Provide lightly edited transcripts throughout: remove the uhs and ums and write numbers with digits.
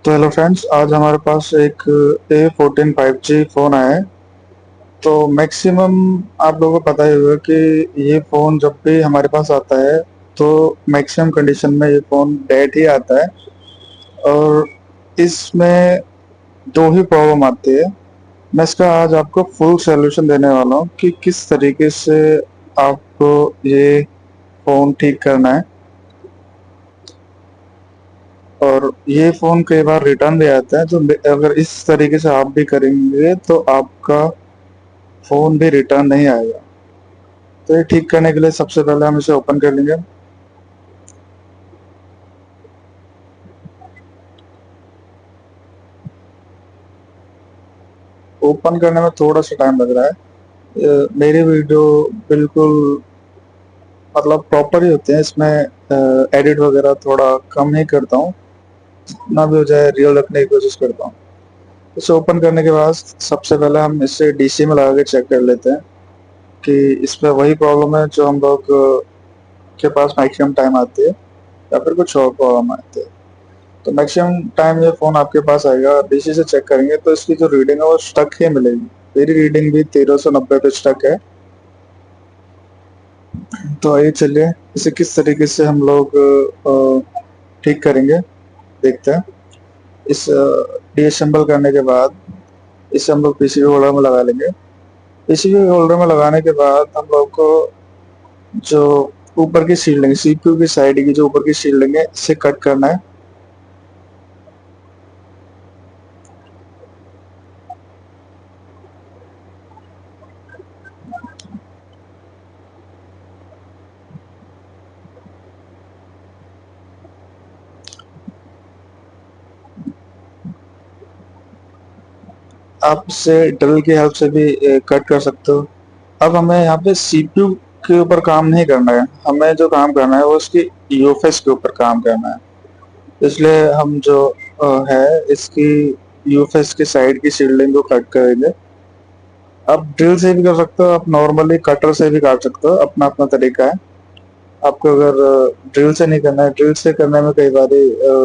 तो hello friends, आज हमारे पास एक A14 5G फ़ोन आया है। तो मैक्सिमम आप लोगों को पता ही होगा कि ये फ़ोन जब भी हमारे पास आता है तो मैक्सिमम कंडीशन में ये फ़ोन डेड ही आता है। और इसमें दो ही प्रॉब्लम आती है। मैं इसका आज आपको फुल सॉल्यूशन देने वाला हूँ कि किस तरीके से आपको ये फ़ोन ठीक करना है। और ये फ़ोन कई बार रिटर्न भी आता है, तो अगर इस तरीके से आप भी करेंगे तो आपका फ़ोन भी रिटर्न नहीं आएगा। तो ये ठीक करने के लिए सबसे पहले हम इसे ओपन कर लेंगे। ओपन करने में थोड़ा सा टाइम लग रहा है। मेरी वीडियो बिल्कुल मतलब प्रॉपर ही होते हैं, इसमें एडिट वगैरह थोड़ा कम ही करता हूँ, जितना भी हो जाए रियल रखने की कोशिश करता हूँ। इसे ओपन करने के बाद सबसे पहले हम इसे डीसी में लगा के चेक कर लेते हैं कि इसमें वही प्रॉब्लम है जो हम लोग के पास मैक्सिमम टाइम आती है या फिर कुछ और प्रॉब्लम आती है। तो मैक्सिमम टाइम ये फ़ोन आपके पास आएगा, डीसी से चेक करेंगे तो इसकी जो रीडिंग है वो स्टक ही मिलेगी। मेरी रीडिंग भी 1390 पे स्टक है। तो आइए चलिए इसे किस तरीके से हम लोग ठीक करेंगे, देखते हैं। इस डीअसेंबल करने के बाद इसे हम लोग पीसीबी होल्डर में लगा लेंगे। पीसीबी होल्डर में लगाने के बाद हम लोग को जो ऊपर की शील्डिंग, सीपीयू की साइड की जो ऊपर की शील्डिंग है, इसे कट करना है। आप इसे ड्रिल की हेल्प से भी कट कर सकते हो। अब हमें यहाँ पे सीपीयू के ऊपर काम नहीं करना है, हमें जो काम करना है वो उसकी यूएफएस के ऊपर काम करना है। इसलिए हम जो है इसकी यूएफएस की साइड की शील्डिंग को कट करेंगे। आप ड्रिल से भी कर सकते हो, आप नॉर्मली कटर से भी काट सकते हो, अपना अपना तरीका है। आपको अगर ड्रिल से नहीं करना है, ड्रिल से करने में कई बार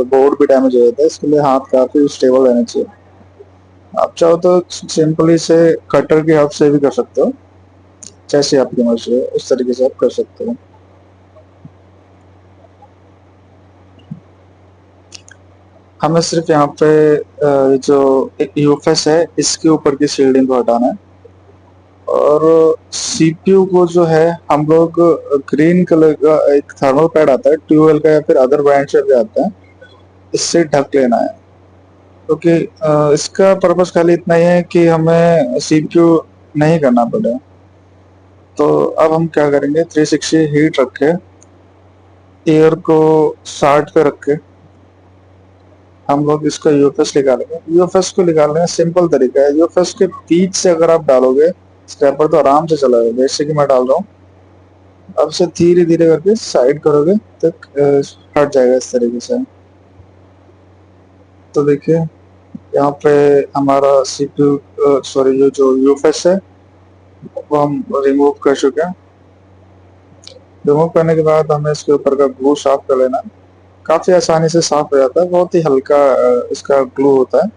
बोर्ड भी डैमेज हो जाता है, इसके लिए हाथ काफी स्टेबल रहना चाहिए। आप चाहो तो सिंपली से कटर की हेल्प से भी कर सकते हो, जैसे आपकी मर्जी है उस तरीके से आप कर सकते हो। हमें सिर्फ यहाँ पे जो एक यूएफएस है इसके ऊपर की शील्डिंग को हटाना है। और सीपीयू को जो है हम लोग ग्रीन कलर का एक थर्मल पैड आता है, ट्यूबवेल का या फिर अदर ब्रांड से भी आता है, इससे ढक लेना है। क्योंकि इसका पर्पस खाली इतना ही है कि हमें सीपीयू नहीं करना पड़े। तो अब हम क्या करेंगे, 360 हीट रख के एयर को 60 पे रख के हम लोग इसका यूएफएस निकालेंगे। यूएफएस को निकालने का सिंपल तरीका है, यूएफएस के बीच से अगर आप डालोगे स्टेपर तो आराम से चला जाएगा, जैसे कि मैं डाल रहा हूँ। अब से धीरे धीरे करके साइड करोगे तो हट जाएगा इस तरीके से। तो देखिए यहाँ पे हमारा सीपीयू सॉरी ये जो यूएफएस है वो हम रिमूव कर चुके हैं। रिमूव करने के बाद हमें इसके ऊपर का ग्लू साफ कर लेना। काफी आसानी से साफ हो जाता है, बहुत ही हल्का इसका ग्लू होता है,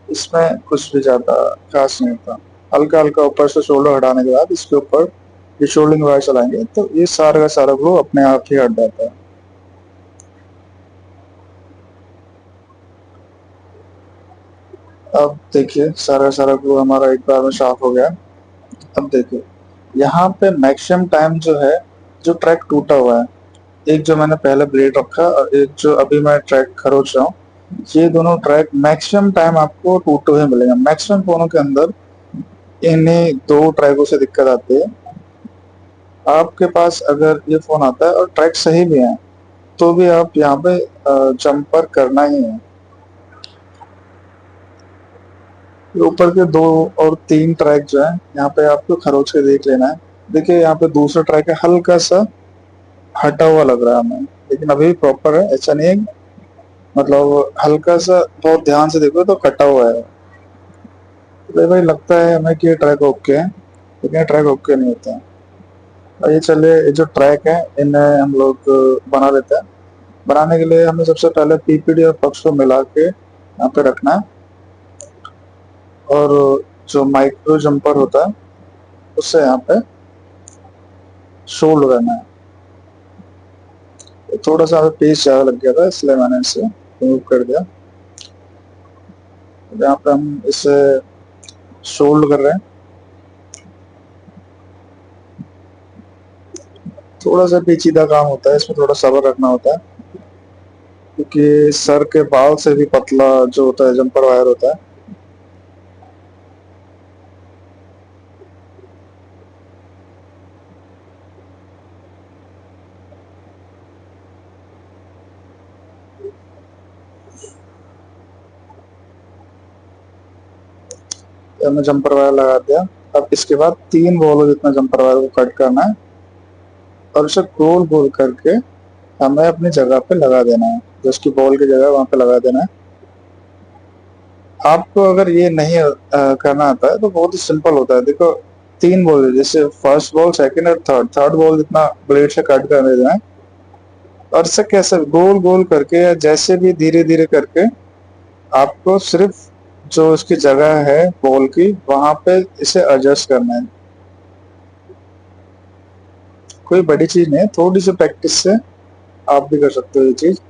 इसमें कुछ भी ज्यादा खास नहीं होता। हल्का हल्का ऊपर से शोल्डर हटाने के बाद इसके ऊपर ये शोल्डिंग वायर चलाएंगे तो ये सारा का सारा ग्लू अपने आप ही हट जाता है। अब देखिए सारा का सारा ग्लू हमारा एक बार में साफ हो गया। अब देखिए यहाँ पे मैक्सिमम टाइम जो है, जो ट्रैक टूटा हुआ है, एक जो मैंने पहले ब्लेड रखा और एक जो अभी मैं ट्रैक खरोच रहा हूँ, ये दोनों ट्रैक मैक्सिमम टाइम आपको टूटे हुए मिलेंगे। मैक्सिमम फोनों के अंदर इन्हीं दो ट्रैकों से दिक्कत आती है। आपके पास अगर ये फोन आता है और ट्रैक सही भी है तो भी आप यहाँ पे जंपर करना ही है। ऊपर के दो और तीन ट्रैक जो है यहाँ पे आपको खरोच के देख लेना है। देखिए यहाँ पे दूसरा ट्रैक है, हल्का सा हटा हुआ लग रहा है हमें, लेकिन अभी प्रॉपर है, ऐसा नहीं है मतलब हल्का सा, बहुत ध्यान से देखो तो कटा हुआ है। तो भाई लगता है हमें कि ये ट्रैक ओके है, लेकिन ये ट्रैक ओके नहीं होता है। और ये चलिए ये जो ट्रैक है इन्हें हम लोग बना लेते हैं। बनाने के लिए हमें सबसे पहले पीपीडी और पक्ष को मिला के यहाँ पे रखना है और जो माइक्रो जंपर होता है उससे यहाँ पे शोल्ड करना है। तो थोड़ा सा पेज ज़्यादा लग गया था इसलिए मैंने इसे रिमूव कर दिया। यहाँ पे हम इसे शोल्ड कर रहे हैं। थोड़ा सा पेचीदा काम होता है, इसमें थोड़ा सब्र रखना होता है क्योंकि सर के बाल से भी पतला जो होता है जंपर वायर होता है। तो हमने जंपर वायर लगा दिया। अब इसके बाद 3 बॉलों जितना जंपर वायर को कट करना है और उसे गोल गोल करके हमें अपनी जगह पे लगा देना है, जो उसकी बॉल की जगह वहां पे लगा देना है। आपको अगर ये नहीं करना आता है तो बहुत ही सिंपल होता है। देखो 3 बॉल, जैसे फर्स्ट बॉल, सेकंड और थर्ड, थर्ड बॉल जितना ब्लेड से कट कर देना है और इसे कैसे गोल गोल करके या जैसे भी धीरे धीरे करके आपको सिर्फ जो उसकी जगह है बॉल की वहां पे इसे एडजस्ट करना है। कोई बड़ी चीज नहीं है, थोड़ी सी प्रैक्टिस से आप भी कर सकते हो ये चीज।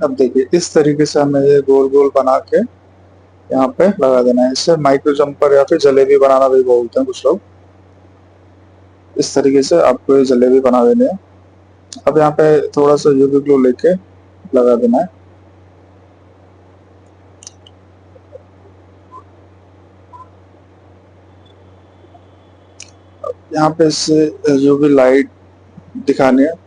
अब देखिए इस तरीके से हमें ये गोल गोल बना के यहाँ पे लगा देना है। इससे माइक्रो जंपर या फिर जलेबी बनाना भी बोलते हैं कुछ लोग। इस तरीके से आपको ये जलेबी बना देनी है। अब यहाँ पे थोड़ा सा यूवी ग्लू लेके लगा देना है। यहाँ पे इससे यूवी लाइट दिखानी है।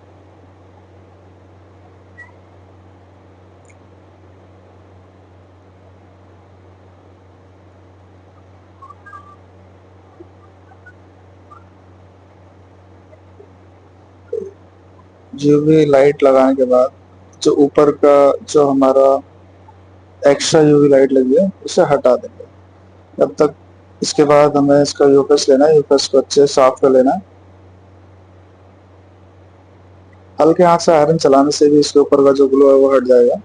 यूवी लाइट लगाने के बाद जो ऊपर का जो हमारा एक्स्ट्रा यूवी लाइट लगी है उसे हटा देंगे। तब तक इसके बाद हमें इसका यूकस लेना है। यूकस को अच्छे से साफ कर लेना है। हल्के हाथ से आयरन चलाने से भी इसके ऊपर का जो ग्लो है वो हट जाएगा।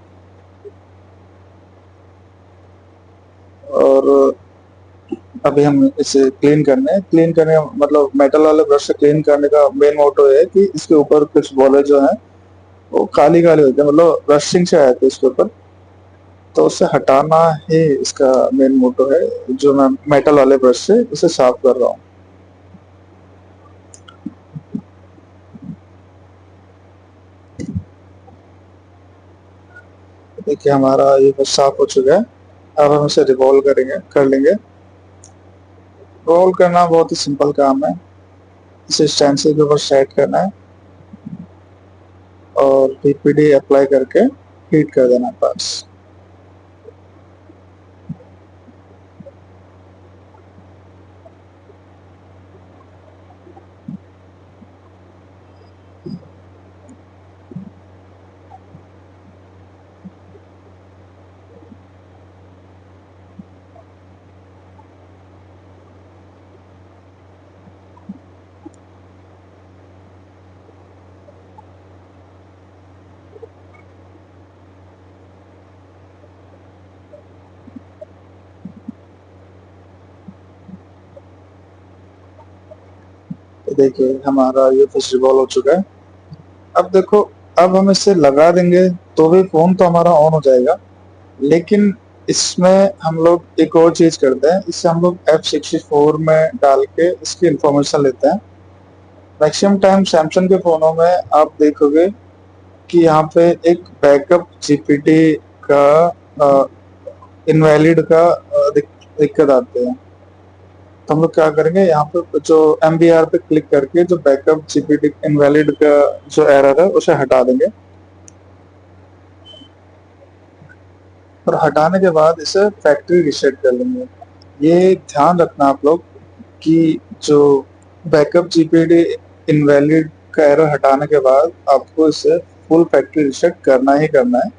और अभी हम इसे क्लीन करने हैं। क्लीन करने मतलब मेटल वाले ब्रश से क्लीन करने का मेन मोटो है कि इसके ऊपर कुछ बॉले जो हैं वो काली काली होती है, मतलब ब्रशिंग से आए थे इसके ऊपर, तो उसे हटाना ही इसका मेन मोटो है। जो मैं मेटल वाले ब्रश से उसे साफ कर रहा हूँ। देखिए हमारा ये बस साफ हो चुका है। अब हम इसे रिवॉल्व करेंगे कर लेंगे। रोल करना बहुत ही सिंपल काम है। इसे स्टेंसिल के ऊपर सेट करना है और पीपीडी अप्लाई करके हीट कर देना बस। तो देखिए हमारा ये फिश रिवॉल्व हो चुका है। अब देखो, अब हम इसे लगा देंगे तो भी फोन तो हमारा ऑन हो जाएगा, लेकिन इसमें हम लोग एक और चीज करते हैं। इससे हम लोग F64 में डाल के इसकी इंफॉर्मेशन लेते हैं। मैक्सिमम टाइम सैमसंग के फोनों में आप देखोगे कि यहाँ पे एक बैकअप जीपीटी का इनवैलिड का दिक्कत आते हैं। तो हम लोग क्या करेंगे, यहाँ पे जो MBR पे क्लिक करके जो बैकअप जीपीटी इनवैलिड का जो एरर है उसे हटा देंगे। और हटाने के बाद इसे फैक्ट्री रीसेट कर लेंगे। ये ध्यान रखना आप लोग कि जो बैकअप जीपीडी इनवैलिड का एरर हटाने के बाद आपको इसे फुल फैक्ट्री रीसेट करना ही करना है,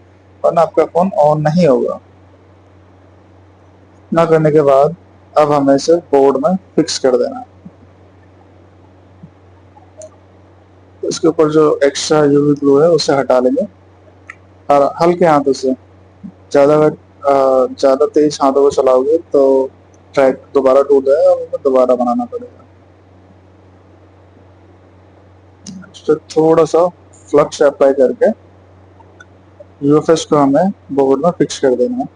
वरना आपका फोन ऑन नहीं होगा। ना करने के बाद अब हमें इसे बोर्ड में फिक्स कर देना है। इसके ऊपर जो एक्स्ट्रा यूवी ग्लू है उसे हटा लेंगे और हल्के हाथों से, ज़्यादा तेज हाथों को चलाओगे तो ट्रैक दोबारा टूट जाएगा और हमें दोबारा बनाना पड़ेगा। तो थोड़ा सा फ्लक्स अप्लाई करके यूएफएस को हमें बोर्ड में फिक्स कर देना है।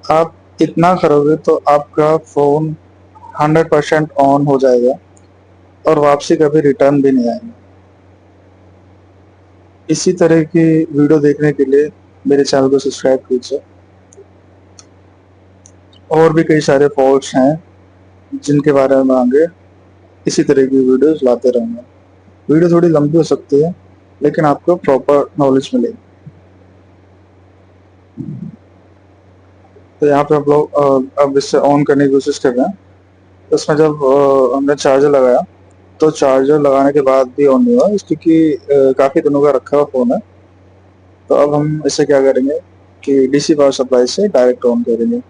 आप इतना करोगे तो आपका फ़ोन 100% ऑन हो जाएगा और वापसी कभी रिटर्न भी नहीं आएगा। इसी तरह की वीडियो देखने के लिए मेरे चैनल को सब्सक्राइब कीजिए। और भी कई सारे फॉल्ट्स हैं जिनके बारे में आगे इसी तरह की वीडियोस लाते रहूँगा। वीडियो थोड़ी लंबी हो सकती है लेकिन आपको प्रॉपर नॉलेज मिलेगी। तो यहाँ पे हम लोग अब इससे ऑन करने की कोशिश कर रहे हैं। तो इसमें जब हमने चार्जर लगाया तो चार्जर लगाने के बाद भी ऑन नहीं हुआ क्योंकि काफ़ी दिनों का रखा हुआ फ़ोन है। तो अब हम इसे क्या करेंगे कि डीसी पावर सप्लाई से डायरेक्ट ऑन करेंगे।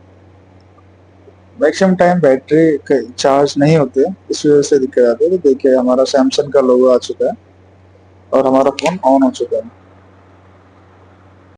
मैक्सिमम टाइम बैटरी चार्ज नहीं होते, इस वजह से दिक्कत आती है। तो देखिए हमारा सैमसंग का लोगो आ चुका है और हमारा फ़ोन ऑन हो चुका है।